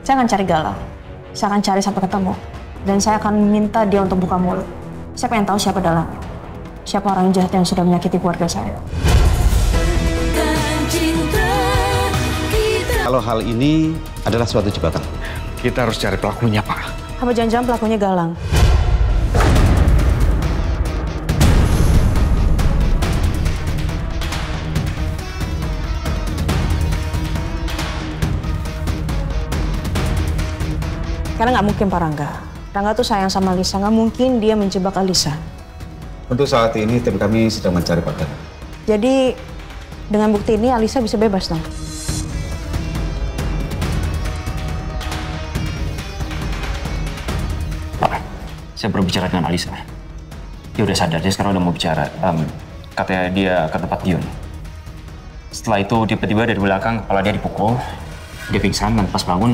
Saya akan cari Galang. Saya akan cari sampai ketemu. Dan saya akan minta dia untuk buka mulut. Saya pengen tahu siapa Galang. Siapa orang jahat yang sudah menyakiti keluarga saya. Kalau hal ini adalah suatu jebakan. Kita harus cari pelakunya, Pak. Apa jangan-jangan pelakunya Galang? Karena nggak mungkin Pak Rangga. Rangga tuh sayang sama Alisa, nggak mungkin dia menjebak Alisa. Untuk saat ini tim kami sedang mencari Pak Galang. Jadi dengan bukti ini Alisa bisa bebas dong. Pak, saya berbicara dengan Alisa. Dia udah sadar, dia sekarang udah mau bicara. Katanya dia ke tempat Dion. Setelah itu tiba-tiba dari belakang kepala dia dipukul. Dia pingsan dan pas bangun,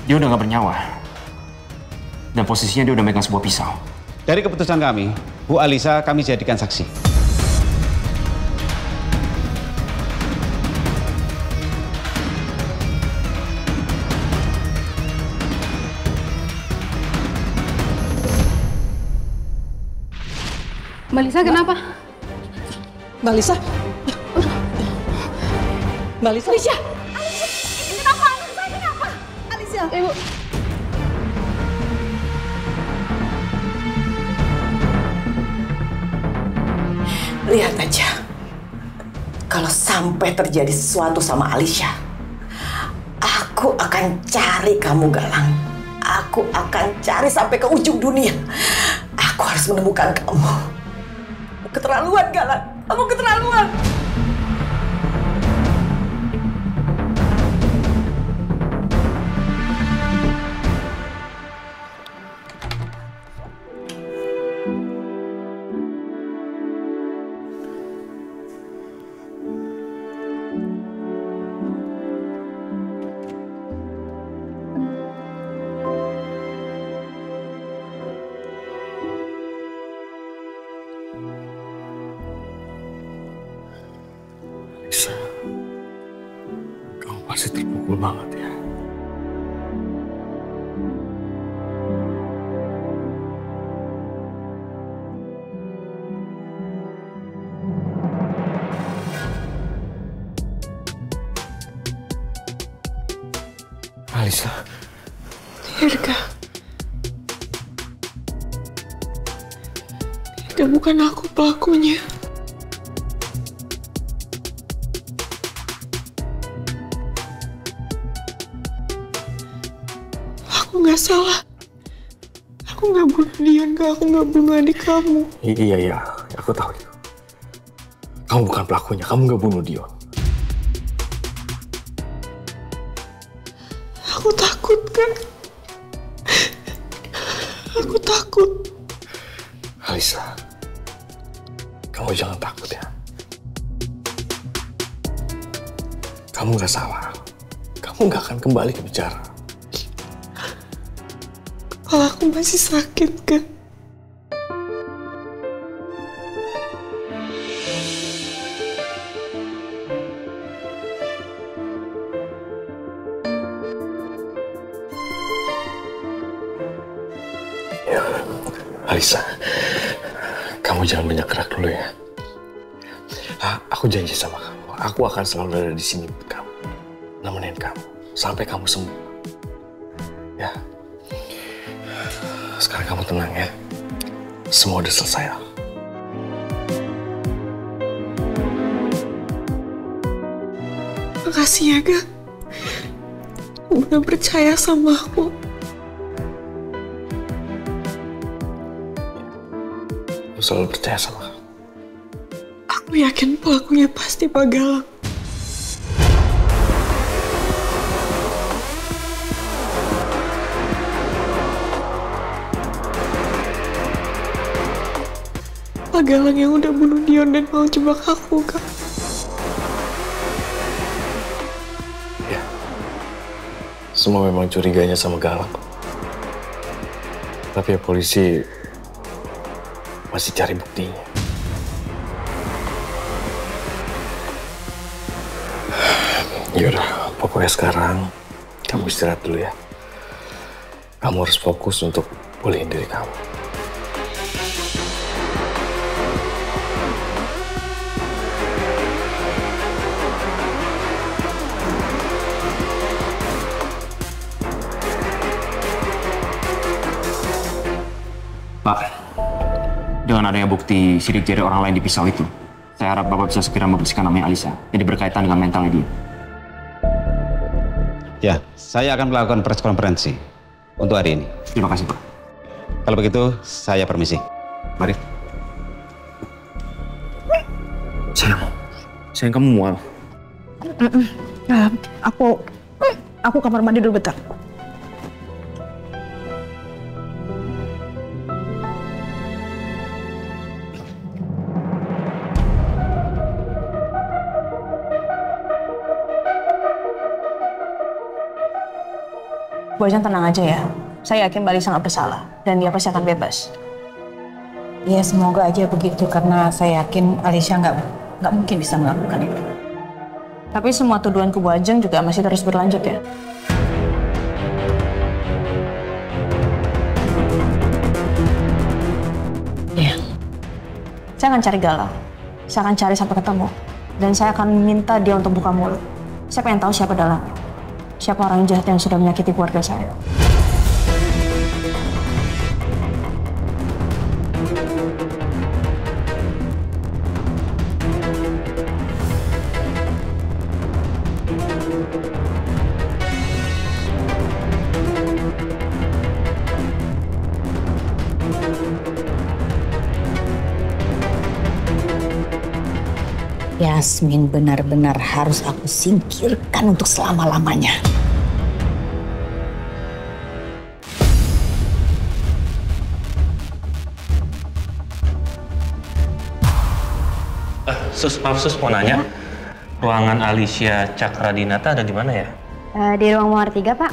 dia udah nggak bernyawa. Dan posisinya dia udah megang sebuah pisau. Dari keputusan kami, Bu Alisa kami jadikan saksi. Mbak Lisa kenapa? Mbak Lisa? Mbak Lisa? Alicia! Ini kenapa? Anak saya kenapa? Alicia! Ibu. Lihat aja. Kalau sampai terjadi sesuatu sama Alicia, aku akan cari kamu, Galang. Aku akan cari sampai ke ujung dunia. Aku harus menemukan kamu. Keterlaluan, Galang. Kamu keterlaluan. Lisa, kamu pasti terpukul banget ya. Alisa. Irga. Itu bukan aku pelakunya. Aku nggak salah. Aku nggak bunuh Dion, aku nggak bunuh adik kamu. Iya, aku tahu itu. Kamu bukan pelakunya, kamu nggak bunuh Dion. Aku takut, kan? Aku takut. Alisa, kamu jangan takut ya. Kamu nggak salah. Kamu nggak akan kembali ke penjara. Kepala aku masih sakit, kan? Ya, Alisa, kamu jangan banyak gerak dulu ya. Aku janji sama kamu, aku akan selalu ada di sini buat kamu, nemenin kamu sampai kamu sembuh. Ya, sekarang kamu tenang ya. Semua udah selesai. Makasih ya, Kak. Udah percaya sama aku. Aku selalu percaya sama kamu. Aku yakin pelakunya pasti Pak Galang. Pak Galang yang udah bunuh Dion dan mau jebak aku, Kak. Ya, semua memang curiganya sama Galang. Tapi ya polisi masih cari buktinya. Yaudah, pokoknya sekarang Kamu istirahat dulu ya. Kamu harus fokus untuk pulihin diri kamu. Pak, dengan adanya bukti sidik jari orang lain di pisau itu, saya harap Bapak bisa segera membersihkan namanya Alisa. Jadi berkaitan dengan mentalnya dia. Ya, saya akan melakukan press konferensi untuk hari ini. Terima kasih, Pak. Kalau begitu, saya permisi. Mari. Sayang kamu mual. Aku kamar mandi dulu bentar. Bu Ajeng tenang aja ya. Saya yakin Mbak Lisa nggak bersalah dan dia pasti akan bebas. Ya semoga aja begitu karena saya yakin Alicia nggak mungkin bisa melakukan itu. Tapi semua tuduhan ke Bu Ajeng juga masih terus berlanjut ya. Iya. Saya akan cari Galang. Saya akan cari sampai ketemu. Dan saya akan minta dia untuk buka mulut. Saya pengen tahu siapa dalangnya. Siapa orang jahat yang sudah menyakiti keluarga saya. Yasmin benar-benar harus aku singkirkan untuk selama-lamanya. Maaf sus, mau nanya, ruangan Alicia Cakradinata ada di mana ya? Di ruang mawar 3, Pak.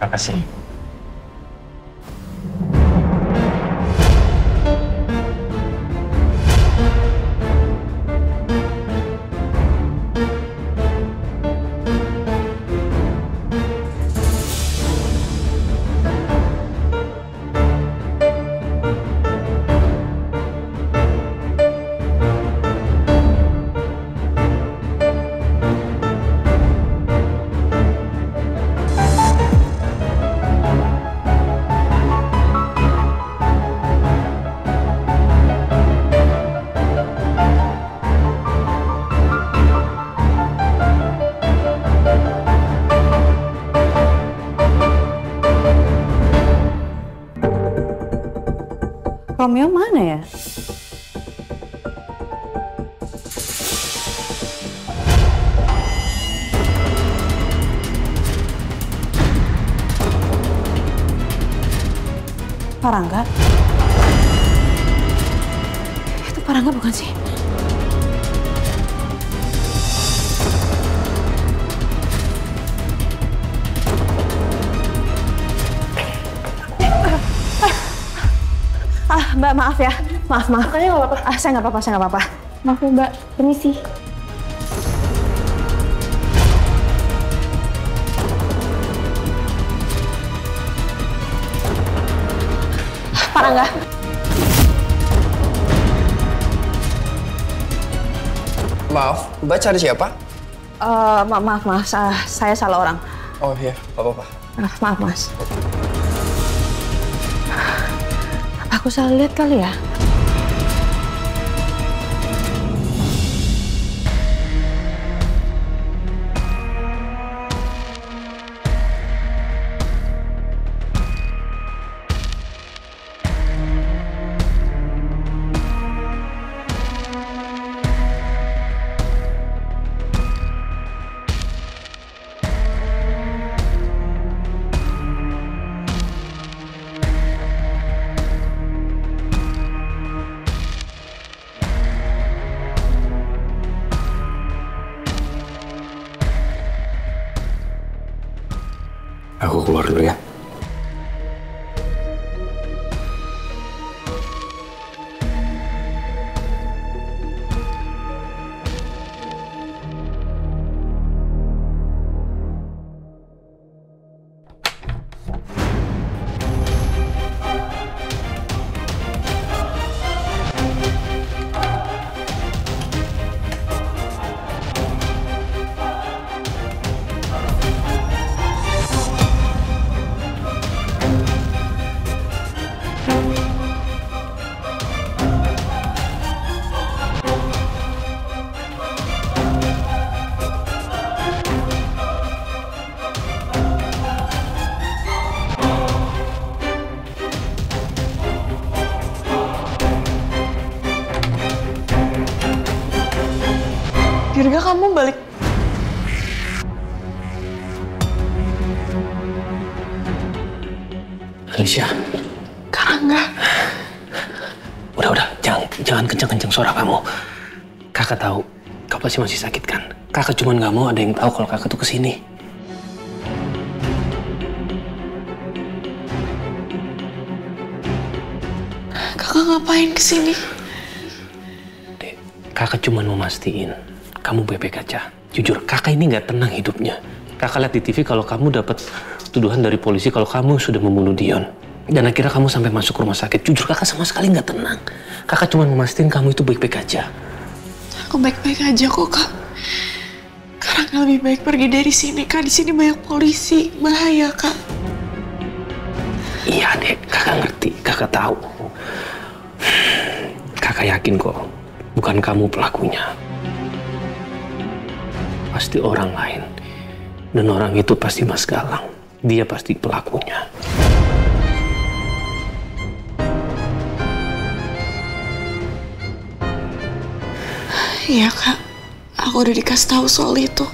Makasih. Romeo mana ya? Parangga? Itu Parangga bukan sih? Mbak, maaf ya. Maaf. Makanya nggak apa-apa. Saya nggak apa-apa. Maaf ya, Mbak. Permisi. Parangga. Maaf, Mbak cari siapa? Maaf. Saya salah orang. Oh iya, apa-apa. Maaf, Mas. Aku salah lihat kali ya? Aku keluar dulu ya. Dirga, kamu balik. Alicia. Karangga. Udah, jangan kencang-kencang suara kamu. Kakak tahu, kau pasti masih sakit kan? Kakak cuma nggak mau ada yang tahu kalau kakak tuh kesini. Kakak ngapain kesini? Dek, kakak cuma mau mastiin kamu baik-baik aja. Jujur, kakak ini nggak tenang hidupnya. Kakak lihat di TV kalau kamu dapat tuduhan dari polisi kalau kamu sudah membunuh Dion. Dan akhirnya kamu sampai masuk rumah sakit. Jujur, kakak sama sekali nggak tenang. Kakak cuma memastikan kamu itu baik-baik aja. Aku baik-baik aja kok, Kak. Karangga lebih baik pergi dari sini, Kak. Di sini banyak polisi, bahaya, Kak. Iya, Dek. Kakak ngerti. Kakak tahu. Kakak yakin kok, bukan kamu pelakunya. Pasti orang lain. Dan orang itu pasti Mas Galang. Dia pasti pelakunya. Iya, Kak. Aku udah dikasih tahu soal itu.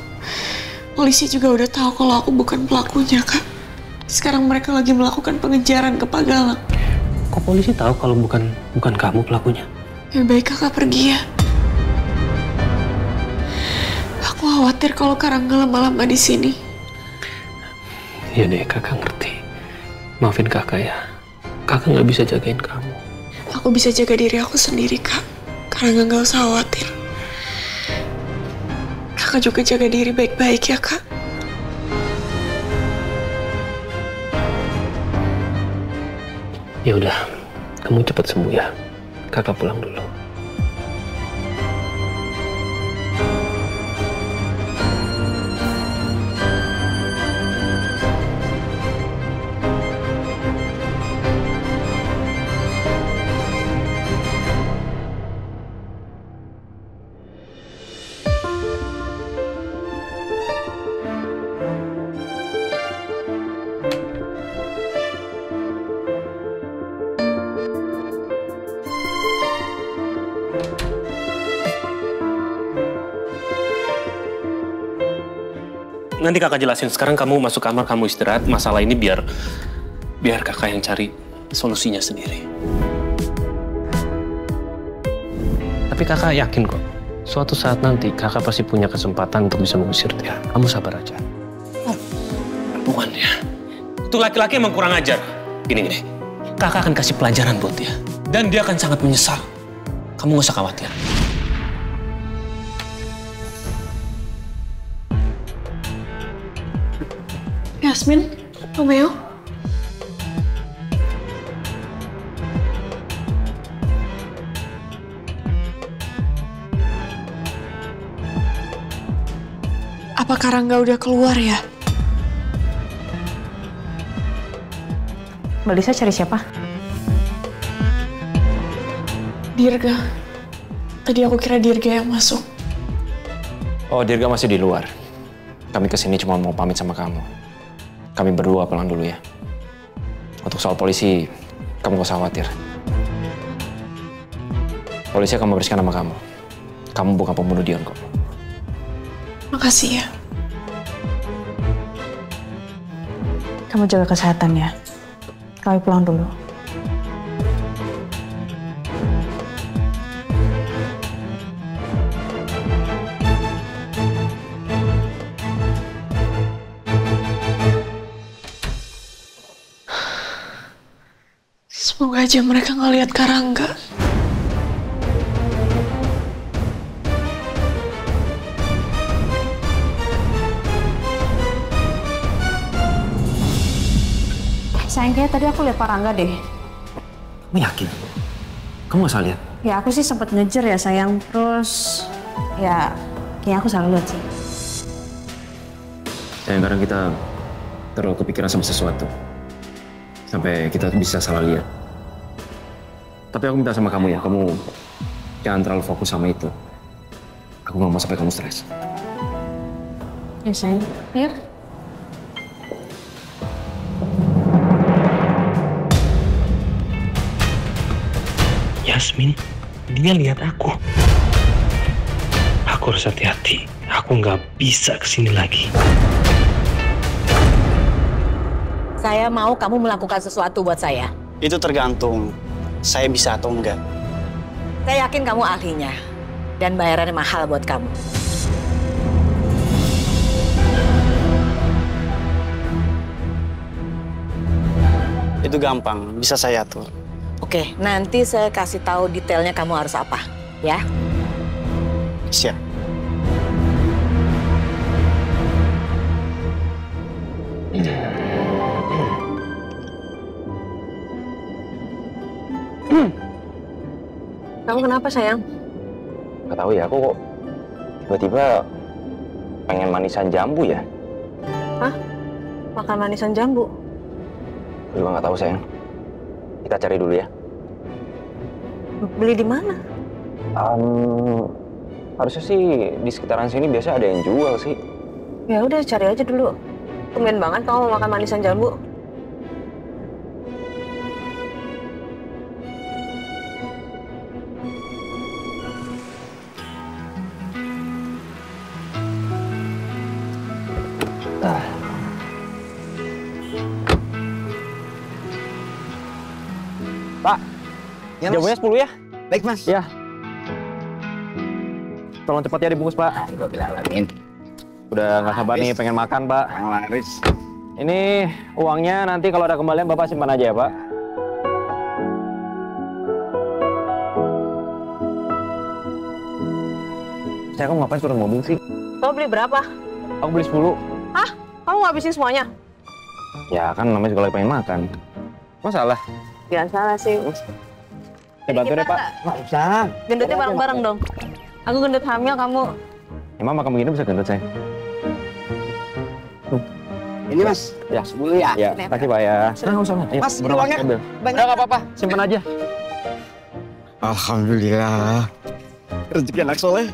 Polisi juga udah tahu kalau aku bukan pelakunya, Kak. Sekarang mereka lagi melakukan pengejaran ke Pak Galang. Kok polisi tahu kalau bukan kamu pelakunya? Lebih baik kakak pergi ya. Aku khawatir kalau Karangga lama-lama di sini. Iya deh, kakak ngerti. Maafin kakak ya. Kakak nggak bisa jagain kamu. Aku bisa jaga diri aku sendiri, Kak. Karangga nggak usah khawatir. Kakak juga jaga diri baik-baik ya, Kak. Ya udah, kamu cepat sembuh ya. Kakak pulang dulu. Nanti kakak jelasin. Sekarang kamu masuk kamar, kamu istirahat. Masalah ini biar kakak yang cari solusinya sendiri. Tapi kakak yakin kok, suatu saat nanti kakak pasti punya kesempatan untuk bisa mengusir dia. Kamu sabar aja. Bukan ya. Itu laki-laki emang kurang ajar. Gini. Kakak akan kasih pelajaran buat dia. Dan dia akan sangat menyesal. Kamu gak usah khawatir. Yasmin, Romeo. Apa Karangga udah keluar ya? Mbak Lisa cari siapa? Dirga. Tadi aku kira Dirga yang masuk. Oh, Dirga masih di luar. Kami kesini cuma mau pamit sama kamu. Kami berdua pulang dulu ya. Untuk soal polisi, kamu gak usah khawatir. Polisi akan membersihkan nama kamu. Kamu bukan pembunuh Dion kok. Makasih ya. Kamu jaga kesehatan ya. Kami pulang dulu. Semoga aja mereka nggak lihat Karangga. Sayang, kayaknya tadi aku lihat Pak Rangga deh. Kamu yakin? Kamu gak salah lihat? Ya aku sih sempat ngejar ya sayang. Terus ya kayaknya aku salah lihat sih. Sayang, kadang kita terlalu kepikiran sama sesuatu. Sampai kita bisa salah lihat. Tapi aku minta sama kamu ya, kamu jangan terlalu fokus sama itu. Aku gak mau sampai kamu stres. Ya sayang, ya. Yasmin, dia lihat aku. Aku Aku harus hati-hati. Aku nggak bisa kesini lagi. Saya mau kamu melakukan sesuatu buat saya. Itu tergantung saya bisa atau enggak. Saya yakin kamu ahlinya. Dan bayarannya mahal buat kamu. Itu gampang, bisa saya atur. Oke, nanti saya kasih tahu detailnya kamu harus apa, ya? Siap. Kamu kenapa sayang? Gak tahu ya, aku kok tiba-tiba pengen manisan jambu ya. Hah? Makan manisan jambu? Aku juga nggak tahu sayang. Kita cari dulu ya. Beli di mana? Harusnya sih di sekitaran sini biasa ada yang jual sih. Ya udah cari aja dulu. Tumben banget kamu mau makan manisan jambu. Pak, Ya, jambunya 10 ya? Baik, Mas. Ya. Tolong cepat ya dibungkus, Pak. Udah nggak sabar nih pengen makan, Pak. Laris. Ini uangnya nanti kalau ada kembalian Bapak simpan aja ya, Pak. Saya kamu ngapain turun mobil sih? Kamu beli berapa? Aku beli 10. Hah? Kamu ngabisin semuanya? Ya kan namanya juga lagi pengen makan. Masalah? Jangan salah sih. Saya bantu deh, Pak. Nggak usah. Gendutnya bareng-bareng dong. Aku gendut hamil, kamu... Emang makan begini bisa gendut, saya? Ini, Mas. Ya. 10 ya? Ya, kasih Pak ya. Nggak usah. Mas, ini uangnya. Udah nggak apa-apa, simpan aja. Alhamdulillah. Rezeki anak soleh.